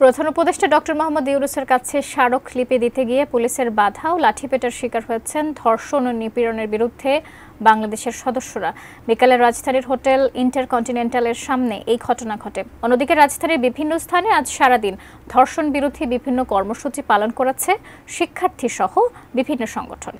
প্রধান উপদেষ্টা ডক্টর মোহাম্মদ ইউনূসের কাছে স্মারকলিপি দিতে গিয়ে পুলিশের বাধা ও লাঠিপেটার শিকার হয়েছেন ধর্ষণ ও নিপীড়নের বিরুদ্ধে বাংলাদেশের সদস্যরা। বিকালে রাজধানীর হোটেল ইন্টারকন্টিনেন্টালের সামনে এই ঘটনা ঘটে। অন্যদিকে রাজধানীর বিভিন্ন স্থানে আজ সারাদিন ধর্ষণ বিরোধী বিভিন্ন কর্মসূচি পালন করেছে শিক্ষার্থী সহ বিভিন্ন সংগঠন।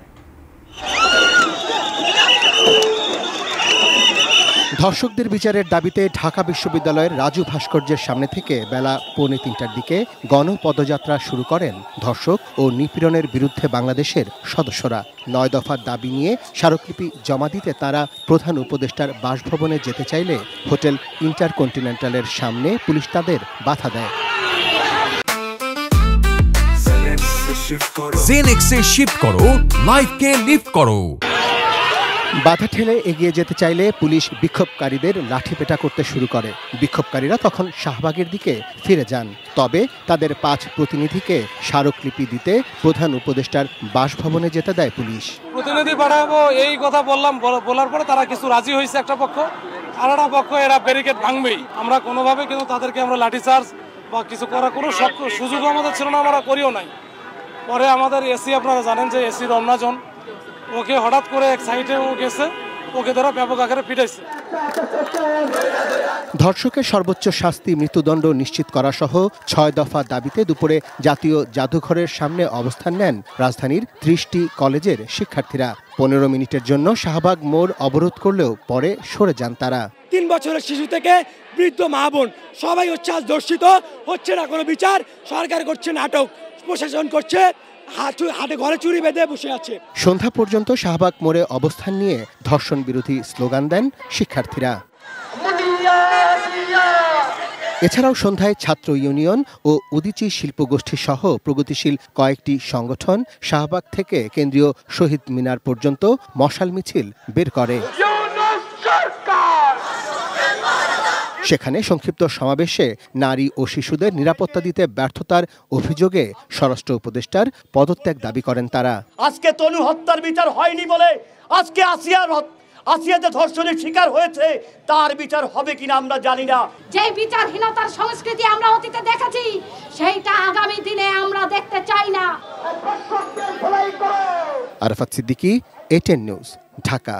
ধর্ষকদের বিচারের দাবিতে ঢাকা বিশ্ববিদ্যালয়ের রাজু ভাস্কর্যের সামনে থেকে বেলা 2:45টার দিকে গণপদযাত্রা শুরু করেন ধর্ষক ও নিপীড়নের বিরুদ্ধে বাংলাদেশের সদস্যরা। 9 দফার দাবি নিয়ে স্মারকলিপি জমা দিতে তারা প্রধান উপদেষ্টার বাসভবনে যেতে চাইলে হোটেল ইন্টারকন্টিনেন্টালের সামনে পুলিশ তাদের বাধা দেয়। জেনেক্সে শিফট করো, লাইফকে লিফট করো। বাধা ঠেলে এগিয়ে যেতে চাইলে পুলিশ বিক্ষোভকারীদের লাঠিপেটা করতে শুরু করে। বিক্ষোভকারীরা তখন শাহবাগের দিকে ফিরে যান। তবে তাদের 5 প্রতিনিধিকে স্মারকলিপি দিতে প্রধান উপদেষ্টার বাসভবনে যেতে দেয় পুলিশ। প্রতিনিধি পাঠাবো এই কথা বলার পরে তারা কিছু রাজি হয়েছে একটা পক্ষ, আর একটা পক্ষ এরা ব্যারিকেড ভাঙবেই। আমরা কোনোভাবে কিন্তু তাদেরকে আমরা লাঠিচার্জ বা কিছু করার কোনো সুযোগ আমাদের ছিল না, আমরা করিও নাই। পরে আমাদের এসি, আপনারা জানেন যে এসি রমনাজন, ওকে হঠাৎ করে এক সাইডে ও গেছে, ওকে ধরা ব্যাপক আকারে পিটাইছে। ধর্ষকের সর্বোচ্চ শাস্তি মৃত্যুদণ্ড নিশ্চিত করা সহ 6 দফা দাবিতে দুপুরে জাতীয় জাদুঘরের সামনে অবস্থান নেন রাজধানীর 30টি কলেজের শিক্ষার্থীরা। 15 মিনিটের জন্য শাহবাগ মোড় অবরোধ করলেও পরে সরে যান তারা। 3 বছরের শিশু থেকে বৃদ্ধ মা বোন সবাই হচ্ছে আজ ধর্ষিত, হচ্ছে না কোনো বিচার। সরকার করছে নাটক, প্রশাসন করছে হাতে ঘরে চুরি বেঁধে বসে আছে। সন্ধ্যা পর্যন্ত শাহবাগ মোড়ে অবস্থান নিয়ে ধর্ষণ বিরোধী স্লোগান দেন শিক্ষার্থীরা। এছাড়াও সন্ধ্যায় ছাত্র ইউনিয়ন ও উদীচী শিল্পগোষ্ঠী সহ প্রগতিশীল কয়েকটি সংগঠন শাহবাগ থেকে কেন্দ্রীয় শহীদ মিনার পর্যন্ত মশাল মিছিল বের করে। সেখানে সংক্ষিপ্ত সমাবেশে নারী ও শিশুদের নিরাপত্তা দিতে ব্যর্থতার অভিযোগে স্বরাষ্ট্র উপদেষ্টার পদত্যাগ দাবি করেন তারা। আজকে তনু হত্যার বিচার হয়নি বলে আজকে আসিয়া যে ধর্ষণের শিকার হয়েছে তার বিচার হবে কিনা আমরা জানি না। যে বিচারহীনতার সংস্কৃতি আমরা অতীতে দেখেছি সেইটা আগামী দিনে আমরা দেখতে চাই না। Arafat Siddiqui, ATN news, Dhaka.